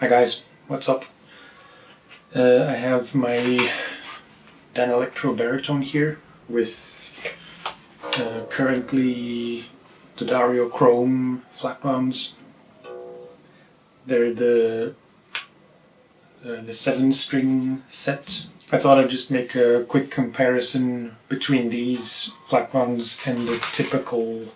Hi guys, what's up? I have my Danelectro Baritone here with currently the Dario Chrome flatwounds. They're the 7-string set. I thought I'd just make a quick comparison between these flatwounds and the typical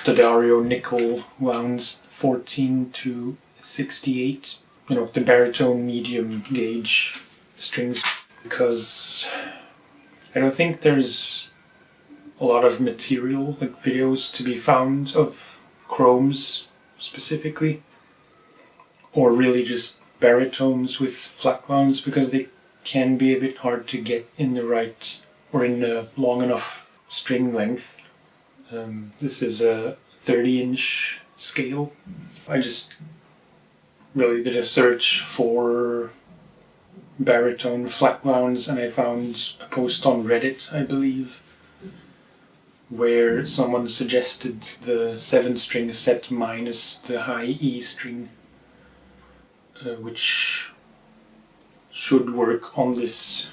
Dario nickel wounds 14 to 68. You know, the baritone medium gauge strings, because I don't think there's a lot of material, like videos, to be found of chromes specifically, or really just baritones with flatwounds, because they can be a bit hard to get in the right or in a long enough string length. This is a 30-inch scale. I just really did a search for baritone flatwounds and I found a post on Reddit, I believe, where someone suggested the 7-string set minus the high E string, which should work on this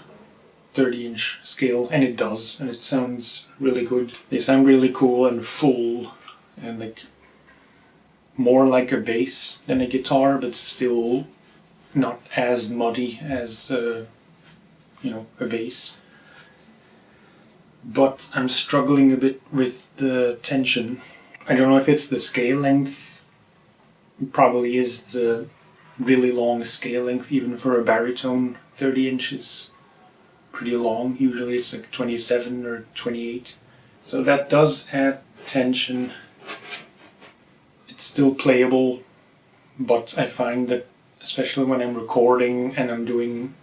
30-inch scale, and it does, and it sounds really good. They sound really cool and full, and like more like a bass than a guitar, but still not as muddy as a bass. But I'm struggling a bit with the tension. I don't know if it's the scale length. It probably is the really long scale length, even for a baritone. 30 inches pretty long. Usually it's like 27 or 28. So that does add tension. It's still playable, but I find that especially when I'm recording and I'm doing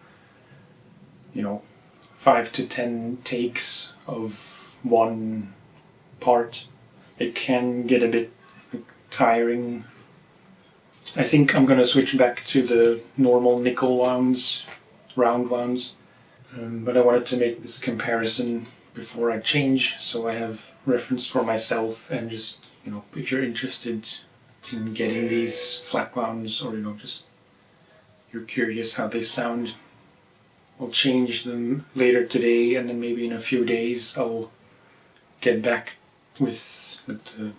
5 to 10 takes of one part, it can get a bit tiring. I think I'm gonna switch back to the normal nickel wounds, round wounds. But I wanted to make this comparison before I change, so I have reference for myself, and just, if you're interested in getting these flatwounds, or just you're curious how they sound, I'll change them later today, and then maybe in a few days I'll get back with the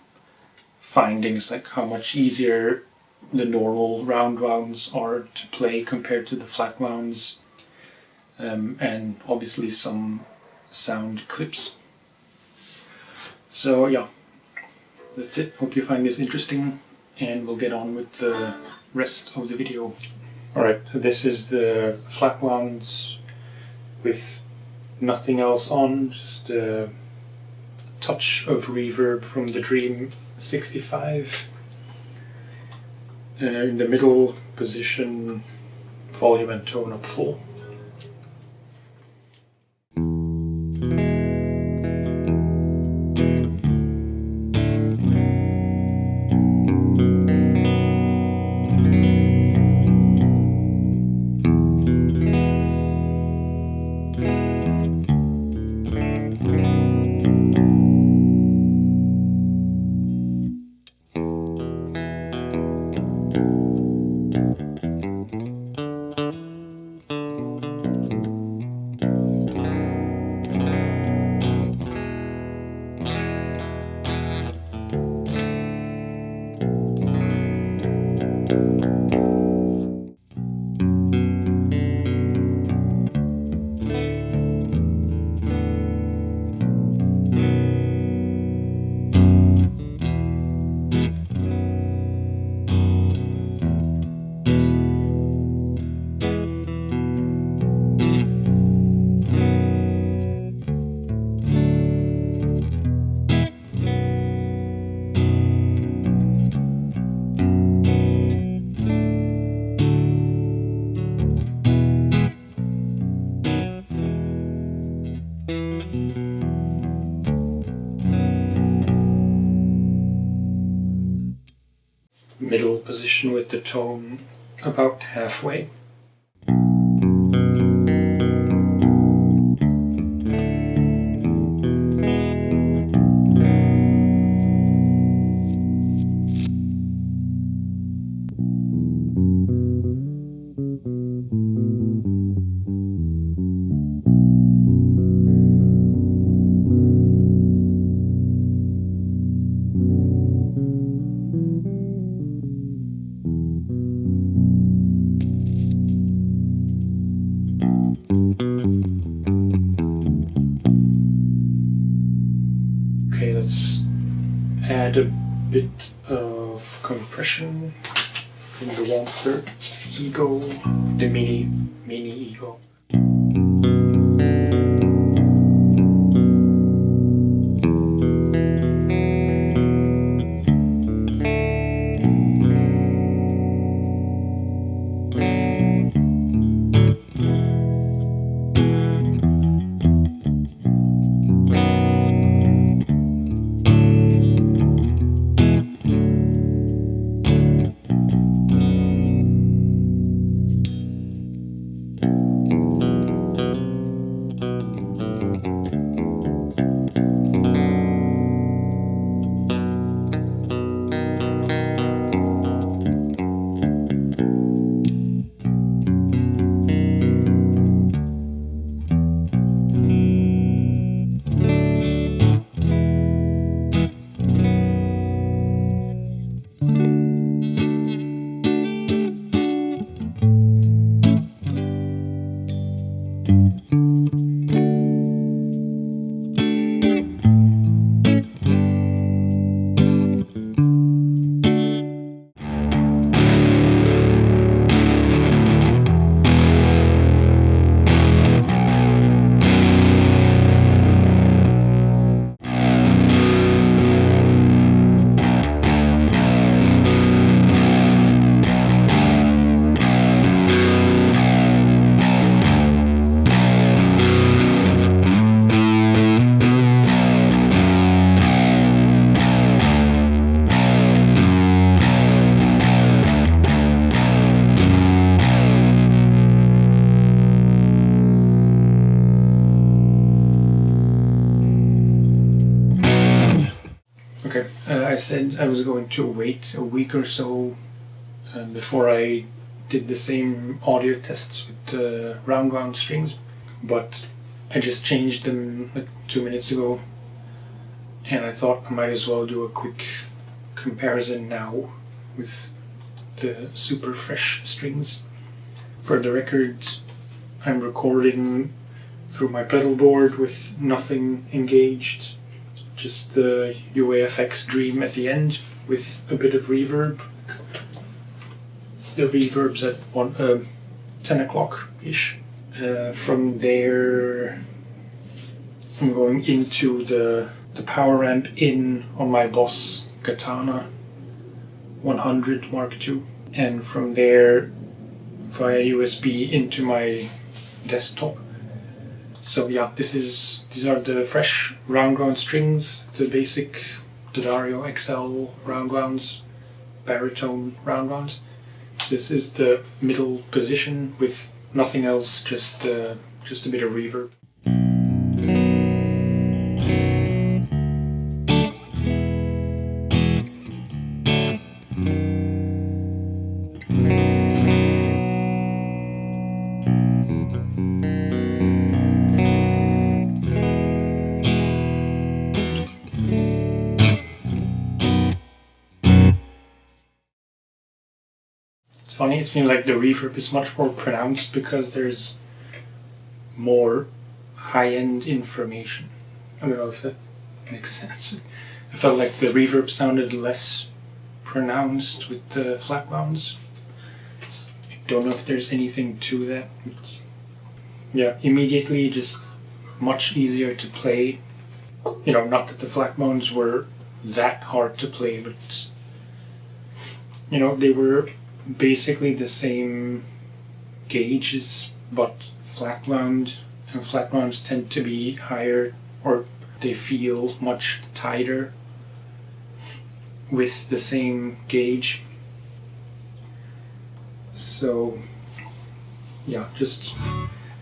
findings, like how much easier the normal round wounds are to play compared to the flatwounds. And obviously some sound clips. So yeah, that's it. Hope you find this interesting, and we'll get on with the rest of the video. Alright, this is the flatwounds with nothing else on, just a touch of reverb from the Dream 65. In the middle position, volume and tone up full. Middle position with the tone about halfway. add a bit of compression from the 1/3 ego, the mini ego. Okay, I said I was going to wait a week or so before I did the same audio tests with the roundwound strings, but I just changed them like 2 minutes ago, and I thought I might as well do a quick comparison now with the super fresh strings. For the record, I'm recording through my pedal board with nothing engaged, just the UAFX Dream at the end with a bit of reverb. The reverb's at 10 o'clock-ish. From there, I'm going into the power amp in on my Boss Katana 100 Mark II, and from there via USB into my desktop. So yeah, these are the fresh roundwound strings, the basic D'Addario XL roundwounds, Baritone roundwounds. This is the middle position with nothing else, just a bit of reverb. It's funny, it seems like the reverb is much more pronounced because there's more high-end information. I don't know if that makes sense. I felt like the reverb sounded less pronounced with the flatwounds. I don't know if there's anything to that. Yeah, immediately just much easier to play. You know, not that the flatwounds were that hard to play, but you know, they were basically the same gauges, but flatwound, and flatwounds tend to be higher, or they feel much tighter with the same gauge. So yeah, just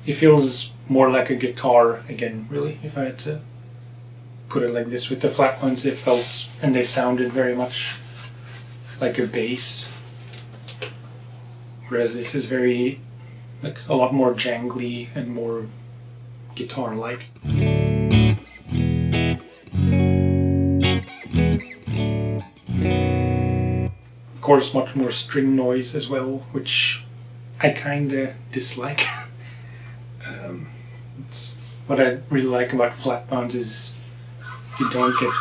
it feels more like a guitar again, really, if I had to put it like this. With the flatwounds, they felt and they sounded very much like a bass, whereas this is very, like, a lot more jangly and more guitar-like. Of course, much more string noise as well, which I kinda dislike. What I really like about flatwounds is you don't get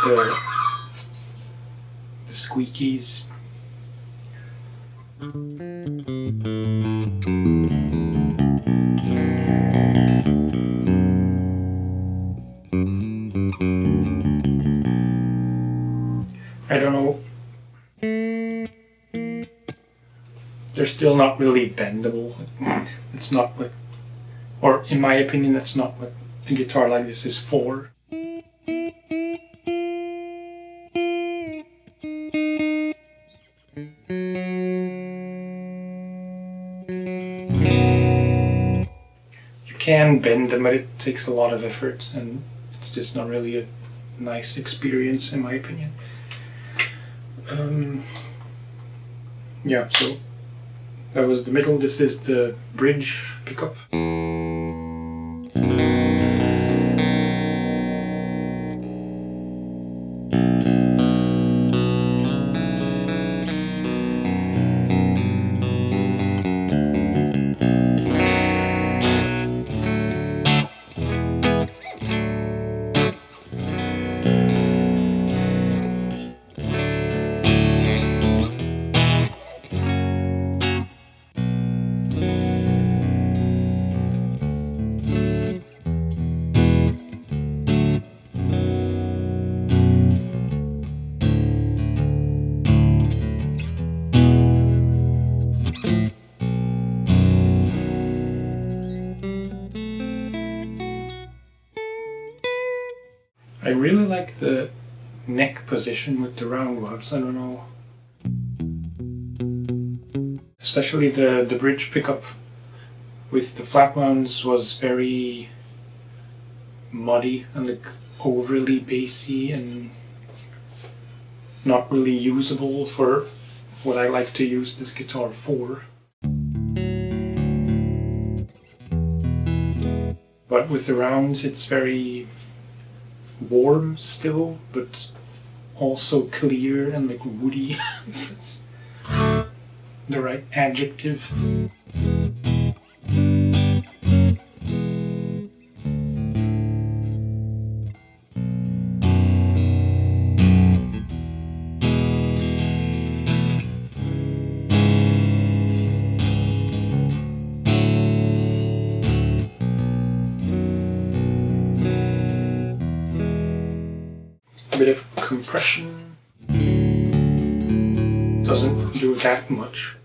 the squeakies. I don't know. They're still not really bendable. It's not what, or in my opinion, that's not what a guitar like this is for. You can bend them, but it takes a lot of effort, and it's just not really a nice experience, in my opinion. Yeah, so that was the middle. This is the bridge pickup. I really like the neck position with the roundwounds. I don't know. Especially the bridge pickup with the flatwounds was very muddy and like overly bassy and not really usable for what I like to use this guitar for. But with the rounds it's very warm still, but also clear and like woody. It's the right adjective. A bit of compression, doesn't do that much.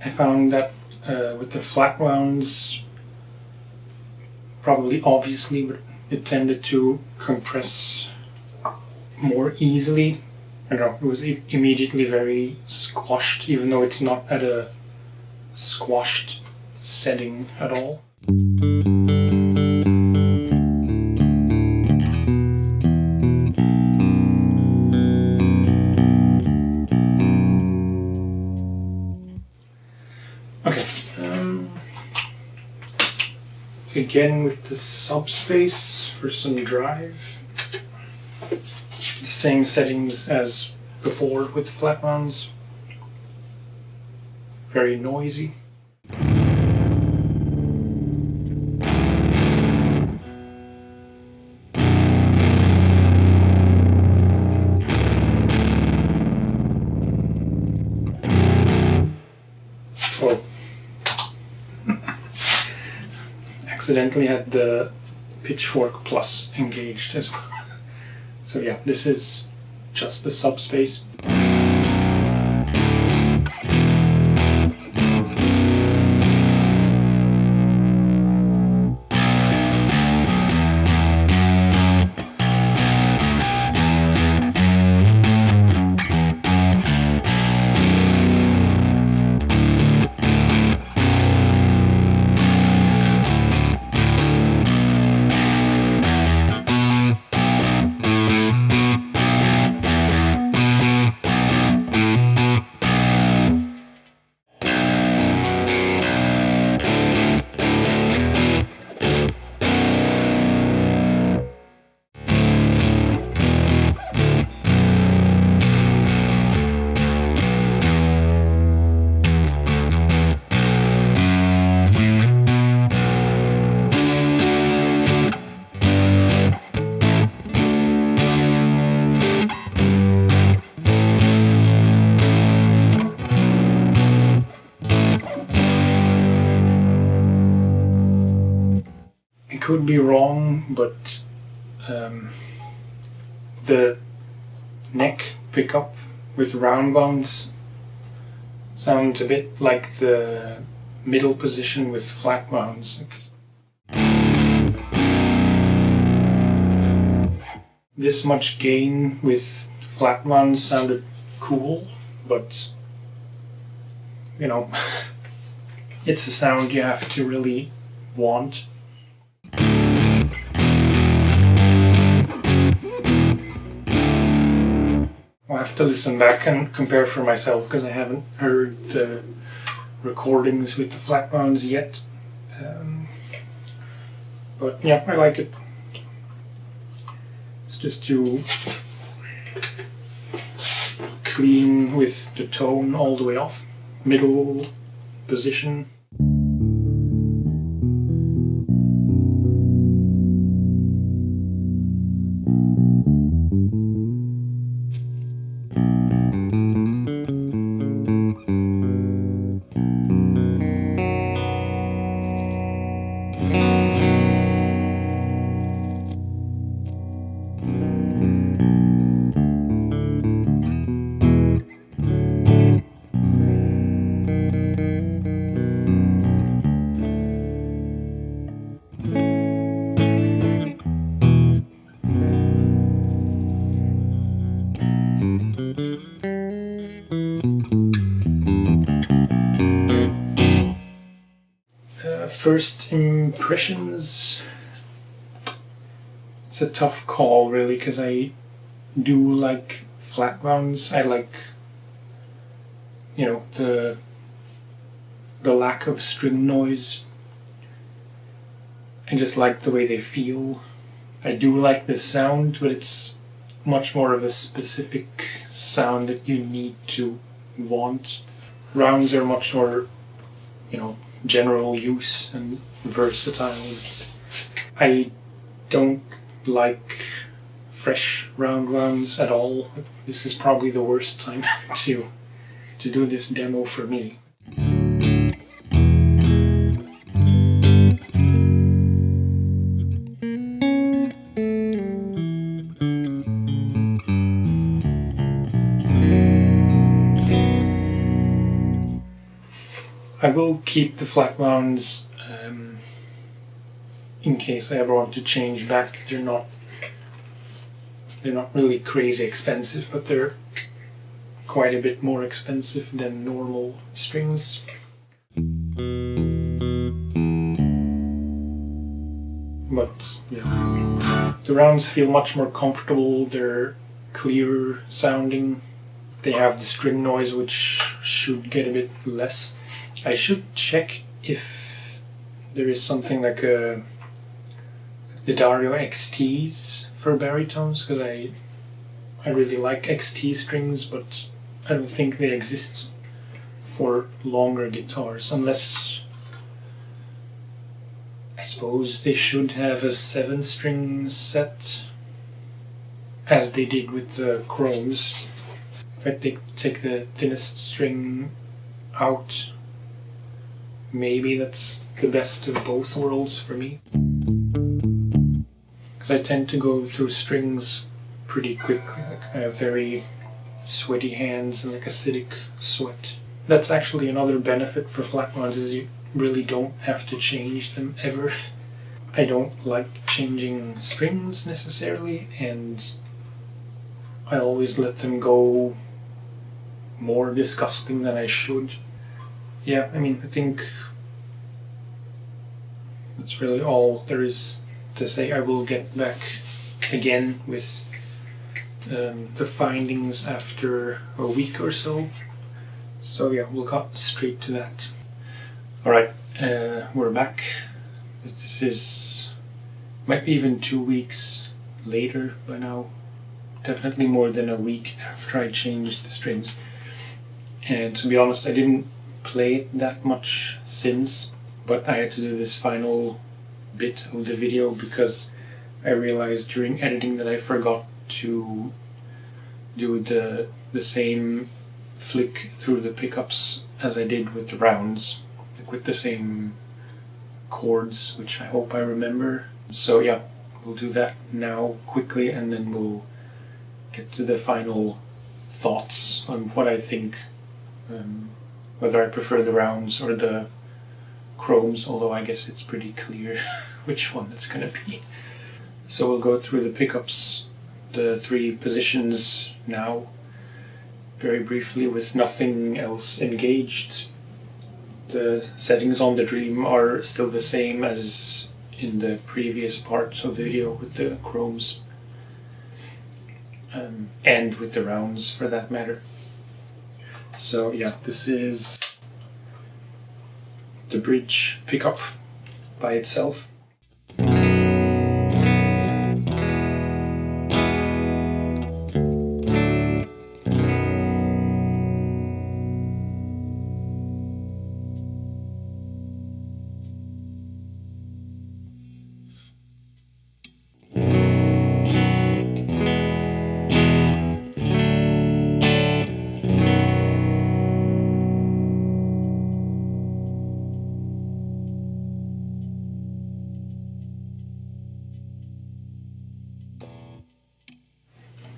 I found that with the flatwounds, probably obviously, but it tended to compress more easily. I don't know, it was immediately very squashed, even though it's not at a squashed setting at all. Okay, again with the subspace for some drive. The same settings as before with the flatwounds. Very noisy. Oh. Accidentally had the Pitchfork Plus engaged as well. So yeah, this is just the subspace. could be wrong, but the neck pickup with roundwounds sounds a bit like the middle position with flatwounds. This much gain with flatwounds sounded cool, but you know, it's a sound you have to really want. I'll have to listen back and compare for myself because I haven't heard the recordings with the flatwounds yet. But yeah, I like it. It's just too clean with the tone all the way off. Middle position. First impressions, it's a tough call really, because I do like flatwounds. I like, you know, the lack of string noise. I just like the way they feel. I do like the sound, but it's much more of a specific sound that you need to want. Rounds are much more, you know, general use and versatile. I don't like fresh roundwounds at all. This is probably the worst time to do this demo for me. I will keep the flatwounds in case I ever want to change back. They're not really crazy expensive, but they're quite a bit more expensive than normal strings. But yeah, the rounds feel much more comfortable. They're clearer sounding. They have the string noise, which should get a bit less. I should check if there is something like the Dario XTs for baritones, because I really like XT strings, but I don't think they exist for longer guitars, unless I suppose they should have a 7-string set, as they did with the chromes. If I take the thinnest string out, maybe that's the best of both worlds for me. Because I tend to go through strings pretty quickly. Like, I have very sweaty hands and like acidic sweat. That's actually another benefit for flatwounds, is you really don't have to change them ever. I don't like changing strings necessarily, and I always let them go more disgusting than I should. Yeah, I mean, I think that's really all there is to say. I will get back again with the findings after a week or so. So yeah, we'll cut straight to that. Alright, we're back. This is, might be even 2 weeks later by now. Definitely more than a week after I changed the strings. And to be honest, I didn't play it that much since, but I had to do this final bit of the video because I realized during editing that I forgot to do the same flick through the pickups as I did with the rounds, like with the same chords, which I hope I remember So yeah, we'll do that now quickly, and then we'll get to the final thoughts on what I think, whether I prefer the rounds or the chromes, although I guess it's pretty clear which one it's going to be. So we'll go through the pickups, the 3 positions now, very briefly with nothing else engaged. The settings on the Dream are still the same as in the previous part of the video with the chromes, and with the rounds for that matter. So yeah, this is the bridge pickup by itself.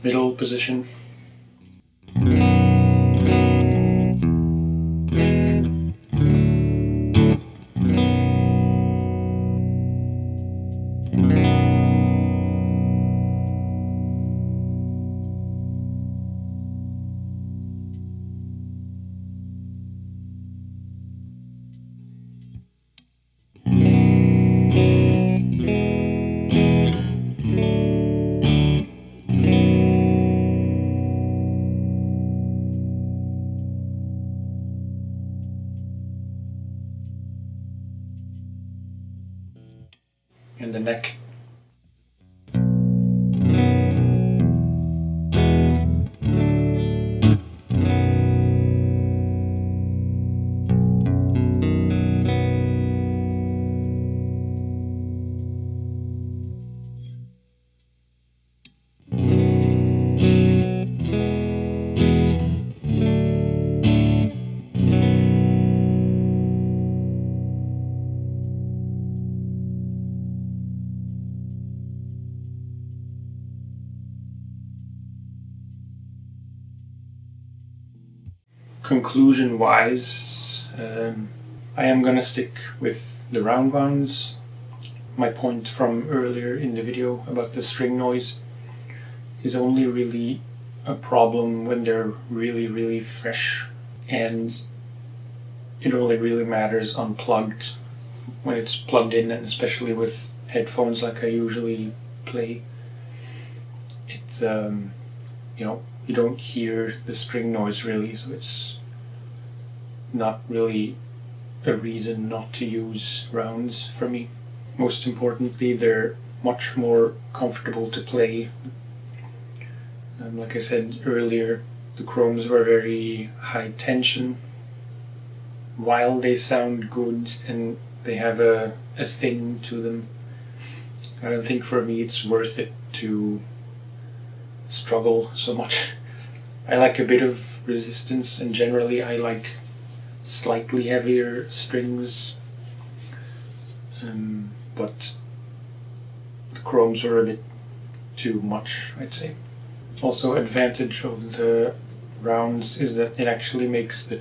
Middle position. And the neck. Conclusion-wise, I am gonna stick with the roundwounds. My point from earlier in the video about the string noise is only really a problem when they're really fresh, and it only really matters unplugged. When it's plugged in, and especially with headphones like I usually play, it's you don't hear the string noise really, so it's not really a reason not to use rounds for me. Most importantly, they're much more comfortable to play. Like I said earlier, the chromes were very high tension. While they sound good and they have a thing to them, I don't think for me it's worth it to struggle so much. I like a bit of resistance, and generally I like slightly heavier strings, but the chromes were a bit too much, I'd say. Also, advantage of the rounds is that it actually makes the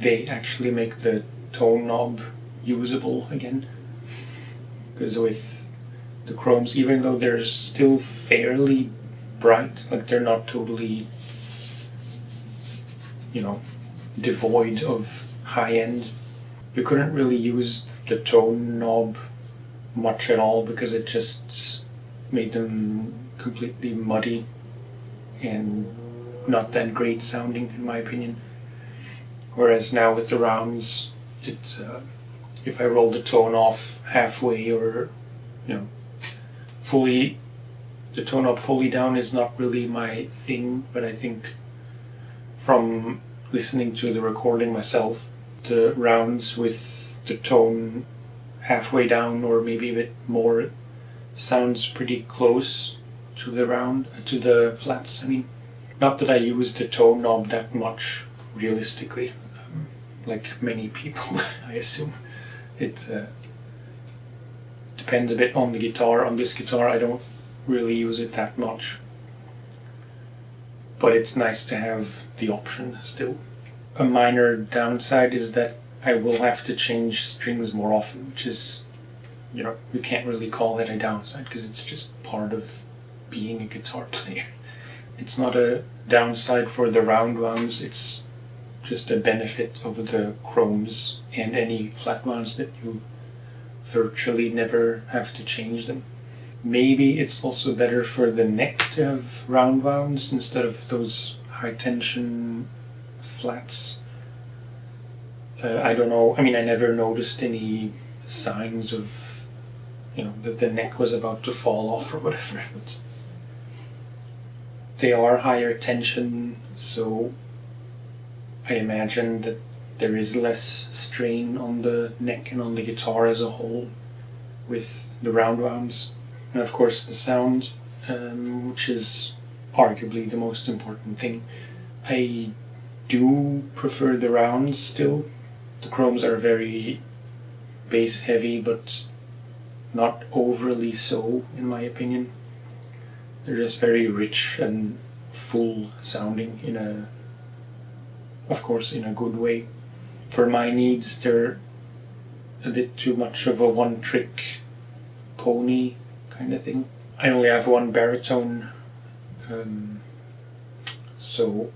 they actually make the tone knob usable again. Because with the chromes, even though they're still fairly bright, like they're not totally, devoid of high end, you couldn't really use the tone knob much at all because it just made them completely muddy and not that great sounding, in my opinion. Whereas now with the rounds, it's if I roll the tone off halfway or fully, the tone knob fully down is not really my thing, but I think from listening to the recording myself, the rounds with the tone halfway down or maybe a bit more sounds pretty close to the flats. I mean, not that I use the tone knob that much realistically, like many people I assume. depends a bit on the guitar. On this guitar I don't really use it that much, but it's nice to have the option still. A minor downside is that I will have to change strings more often, which is, you know, you can't really call that a downside because it's just part of being a guitar player. It's not a downside for the roundwounds, it's just a benefit of the chromes and any flatwounds that you virtually never have to change them. Maybe it's also better for the neck to have roundwounds instead of those high tension flats. I don't know, I mean, I never noticed any signs of, you know, that the neck was about to fall off or whatever, but they are higher tension, so I imagine that there is less strain on the neck and on the guitar as a whole with the roundwounds. And of course the sound, which is arguably the most important thing. I do prefer the rounds still. The chromes are very bass heavy, but not overly so in my opinion. They're just very rich and full sounding in a, of course, in a good way. For my needs, they're a bit too much of a one-trick pony kind of thing. I only have one baritone, so,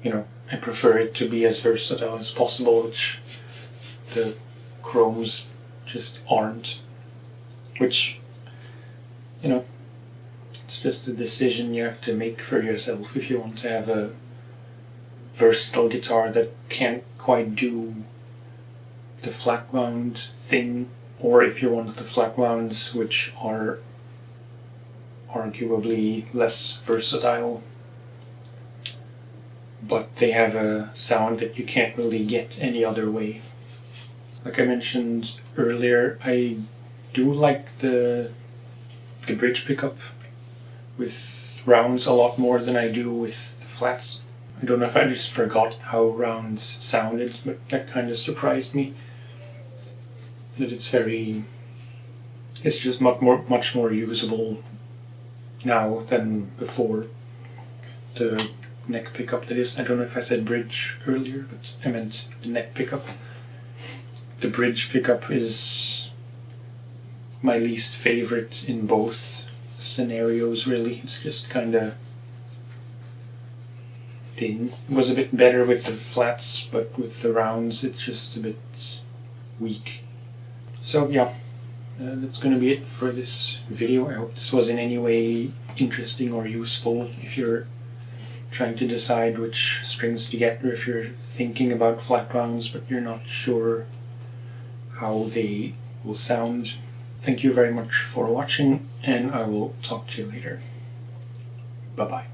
you know, I prefer it to be as versatile as possible, which the chromes just aren't. Which, you know, it's just a decision you have to make for yourself if you want to have a versatile guitar that can't quite do the flatwound thing, or if you want the flatwounds which are arguably less versatile, but they have a sound that you can't really get any other way. Like I mentioned earlier, I do like the bridge pickup with rounds a lot more than I do with the flats. I don't know if I just forgot how rounds sounded, but that kind of surprised me. That it's just much more usable now than before. The neck pickup, that is. I don't know if I said bridge earlier, but I meant the neck pickup. The bridge pickup is my least favorite in both scenarios, really. It's just kind of thin. It was a bit better with the flats, but with the rounds it's just a bit weak. So yeah, that's going to be it for this video. I hope this was in any way interesting or useful if you're trying to decide which strings to get, or if you're thinking about flatwounds but you're not sure how they will sound. Thank you very much for watching, and I will talk to you later. Bye bye.